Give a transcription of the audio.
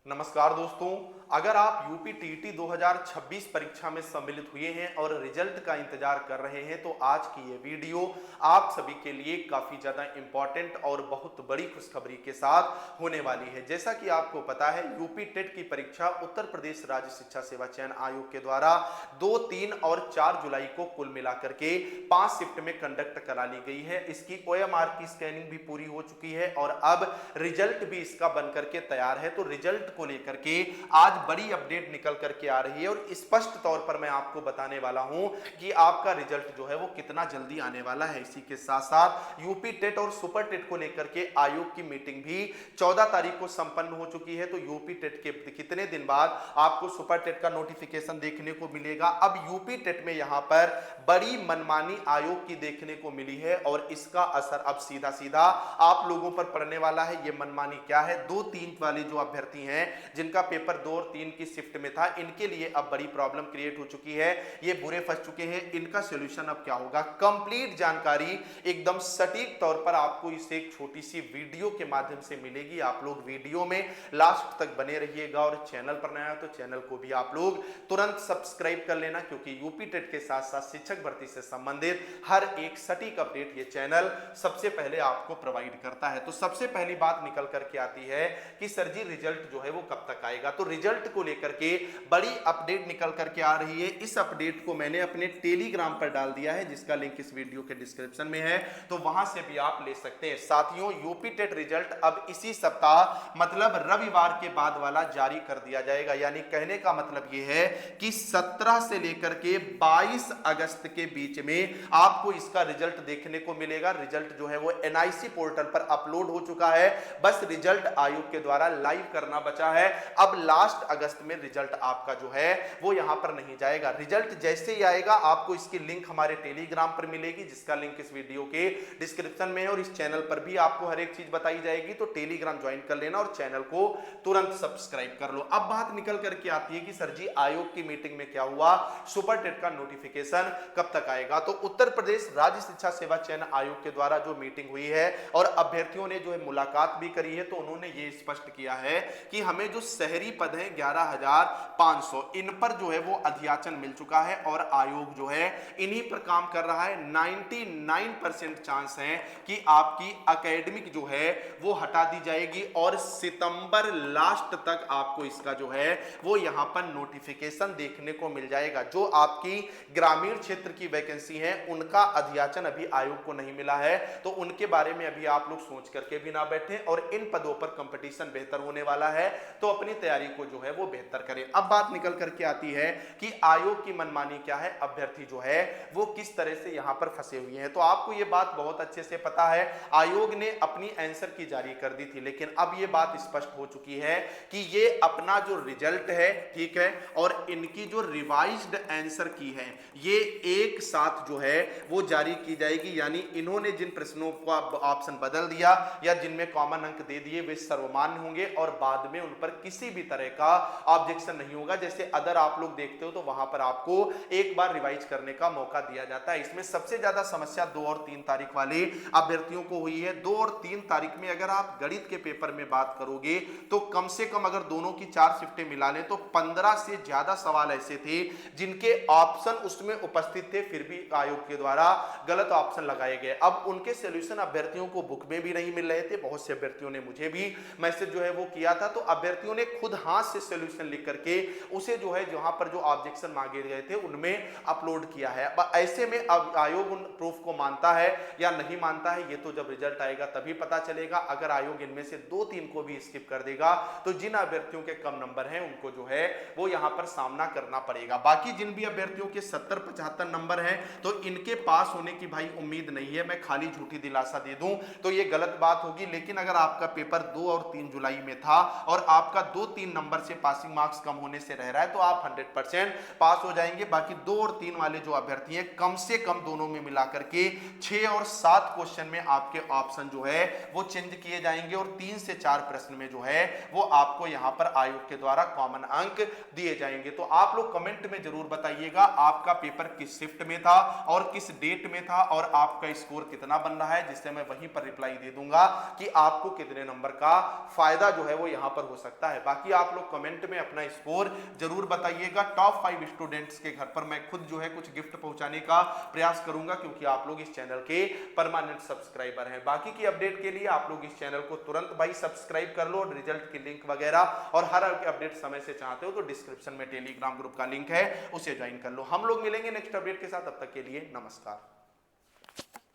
नमस्कार दोस्तों, अगर आप यूपी टीईटी 2026 परीक्षा में सम्मिलित हुए हैं और रिजल्ट का इंतजार कर रहे हैं तो आज की ये वीडियो आप सभी के लिए काफी ज्यादा इंपॉर्टेंट और बहुत बड़ी खुशखबरी के साथ होने वाली है। जैसा कि आपको पता है, यूपी टेट की परीक्षा उत्तर प्रदेश राज्य शिक्षा सेवा चयन आयोग के द्वारा 2, 3 और 4 जुलाई को कुल मिलाकर के 5 शिफ्ट में कंडक्ट करा ली गई है। इसकी OMR की स्कैनिंग भी पूरी हो चुकी है और अब रिजल्ट भी इसका बनकर के तैयार है। तो रिजल्ट को लेकर के आज बड़ी अपडेट निकल करके आ रही है और स्पष्ट तौर पर मैं आपको बताने वाला हूं कि आपका रिजल्ट जो है वो कितना जल्दी आने वाला है। इसी के साथ साथ यूपी टेट और सुपर टेट को लेकर के आयोग की मीटिंग भी 14 तारीख को संपन्न हो चुकी है। तो यूपी टेट के कितने दिन बाद आपको सुपर टेट का नोटिफिकेशन देखने को मिलेगा। अब यूपी टेट में यहां पर बड़ी मनमानी आयोग की देखने को मिली है और इसका असर अब सीधा सीधा आप लोगों पर पड़ने वाला है। ये मनमानी क्या है? 2, 3 वाले जो अभ्यर्थी हैं जिनका पेपर 2 और 3 की शिफ्ट में था, इनके लिए अब बड़ी प्रॉब्लम क्रिएट हो चुकी है। ये बुरे फंस चुके हैं। इनका सॉल्यूशन अब क्या होगा? कंप्लीट जानकारी एकदम सटीक तौर पर आपको इस एक छोटी सी वीडियो के माध्यम से मिलेगी। आप लोग वीडियो में लास्ट तक बने रहिएगा और चैनल पर नया है तो चैनल को भी आप लोग तुरंत सब्सक्राइब कर लेना, क्योंकि यूपी टेट के साथ साथ शिक्षक भर्ती से संबंधित हर एक सटीक अपडेट ये चैनल सबसे पहले आपको प्रोवाइड करता है। तो सबसे पहली बात निकल करके आती है कि सर जी रिजल्ट जो है वो कब तक आएगा? तो रिजल्ट को लेकर के बड़ी अपडेट निकल करके आ रही है। इस अपडेट को मैंने अपने टेलीग्राम पर डाल दिया है, जिसका लिंक इस वीडियो के डिस्क्रिप्शन में है, तो वहां से भी आप ले सकते हैं। साथियों, यूपी टेट रिजल्ट अब इसी सप्ताह मतलब रविवार के बाद वाला जारी कर दिया जाएगा। यानी कहने का मतलब यह है कि 17 से लेकर के 22 अगस्त के बीच में आपको इसका रिजल्ट देखने को मिलेगा। रिजल्ट जो है वो NIC पोर्टल पर अपलोड हो चुका है, बस रिजल्ट आयोग के द्वारा लाइव करना बचा है। अब लास्ट अगस्त में रिजल्ट आपका जो है वो यहां पर नहीं जाएगा। रिजल्ट जैसे ही आएगा आपको इसकी लिंक हमारे टेलीग्राम पर मिलेगी, जिसका लिंक इस वीडियो के डिस्क्रिप्शन में है और इस चैनल पर भी आपको हर एक चीज बताई जाएगी। तो टेलीग्राम ज्वाइन कर लेना और चैनल को तुरंत सब्सक्राइब कर लो। अब बात निकल करके आती है कि सर जी आयोग की मीटिंग में क्या हुआ? सुपर टेट का नोटिफिकेशन कब तक आएगा? तो उत्तर प्रदेश राज्य शिक्षा सेवा चयन आयोग के द्वारा जो मीटिंग हुई है और अभ्यर्थियों ने जो है मुलाकात भी करी है, तो उन्होंने ये स्पष्ट किया है कि हमें जो शहरी पद हैं 11,500, इन पर जो है वो अध्याचन मिल चुका है और आयोग जो है इन्हीं पर काम कर रहा है। 99% चांस है कि आपकी एकेडमिक जो है वो हटा दी जाएगी और सितंबर लास्ट तक आपको इसका जो है वो यहां पर नोटिफिकेशन देखने को मिल जाएगा। जो आपकी ग्रामीण क्षेत्र की वैकेंसी है उनका अध्याचन अभी आयोग को नहीं मिला है, तो उनके बारे में अभी आप लोग सोच करके भी ना बैठे और इन पदों पर कंपटीशन बेहतर होने वाला है, तो अपनी तैयारी को जो है वो बेहतर करें। अब बात निकल करके आती है कि आयोग की मनमानी क्या है, अभ्यर्थी जो है वो किस तरह से यहां पर फंसे हुए हैं। तो आपको ये बात बहुत अच्छे से पता है, आयोग ने अपनी आंसर की जारी कर दी थी, लेकिन अब ये बात स्पष्ट हो चुकी है कि ये अपना जो रिजल्ट है, ठीक है, और इनकी जो रिवाइज्ड आंसर की है ये एक साथ जो है वो जारी की जाएगी। यानी इन्होंने जिन प्रश्नों का ऑप्शन बदल दिया या जिनमें कॉमन अंक दे दिए वे सर्वमान्य होंगे और बाद में उन पर किसी भी तरह का ऑब्जेक्शन नहीं होगा। जैसे अदर आप लोग देखते हो तो वहां पर आपको एक बार रिवाइज करने का मौका दिया जाता है। इसमें सबसे ज्यादा समस्या 2 और 3 तारीख वाले अभ्यर्थियों को हुई है। 2 और 3 तारीख में अगर आप गणित के पेपर में बात करोगे तो कम से कम अगर दोनों की 4 शिफ्टें मिला लें तो 15 से ज्यादा सवाल ऐसे थे जिनके ऑप्शन उसमें उपस्थित थे, फिर भी आयोग के द्वारा गलत ऑप्शन लगाए गए। अब उनके सॉल्यूशन अभ्यर्थियों को बुक में भी नहीं मिल रहे थे। बहुत से अभ्यर्थियों ने मुझे भी मैसेज जो है वो किया था, तो अभ्यर्थियों ने खुद हाथ से सॉल्यूशन लिख करके उसे जो है जहां पर जो ऑब्जेक्शन मांगे गए थे उनमें अपलोड किया है। अब ऐसे में अब आयोग उन प्रूफ को मानता है या नहीं मानता है ये तो जब रिजल्ट आएगा तभी पता चलेगा। अगर आयोग इनमें से 2-3 को भी स्किप कर देगा तो जिन अभ्यर्थियों के कम नंबर हैं उनको जो है वो यहां पर सामना करना पड़ेगा। बाकी जिन भी अभ्यर्थियों के 70-75 नंबर हैं तो इनके पास होने की भाई उम्मीद नहीं है। मैं खाली झूठी दिलासा दे दूं तो ये गलत बात होगी। लेकिन अगर आपका पेपर 2 और 3 जुलाई में था और आपका 2-3 नंबर से से पासिंग मार्क्स कम होने से रह रहा है तो आप 100% पास हो जाएंगे। बाकी 2 और 3 वाले जो अभ्यर्थी हैं कम से कम दोनों में मिलाकर के 6 और 7 क्वेश्चन में आपके ऑप्शन जो है वो चेंज किए जाएंगे और 3 से 4 प्रश्न में जो है वो आपको यहां पर आयोग के द्वारा कॉमन अंक दिए जाएंगे। तो आप लोग कमेंट में जरूर बताइएगा आपका पेपर किस शिफ्ट में था और किस डेट में था और आपका स्कोर कितना बन रहा है, जिससे मैं वहीं पर रिप्लाई दे दूंगा कि आपको कितने नंबर का फायदा जो है वो यहां पर हो सकता है। बाकी आप लोग कमेंट में अपना स्कोर जरूर बताइएगा। टॉप 5 स्टूडेंट्स के घर पर मैं खुद जो है कुछ गिफ्ट पहुंचाने का प्रयास करूंगा क्योंकि आप लोग इस चैनल के परमानेंट सब्सक्राइबर हैं। बाकी की अपडेट के लिए आप लोग इस चैनल को तुरंत भाई सब्सक्राइब कर लो। रिजल्ट की लिंक वगैरह और हर अपडेट समय से चाहते हो तो डिस्क्रिप्शन में टेलीग्राम ग्रुप का लिंक है, उसे ज्वाइन कर लो। हम लोग मिलेंगे नेक्स्ट अपडेट के साथ, तब तक के लिए नमस्कार।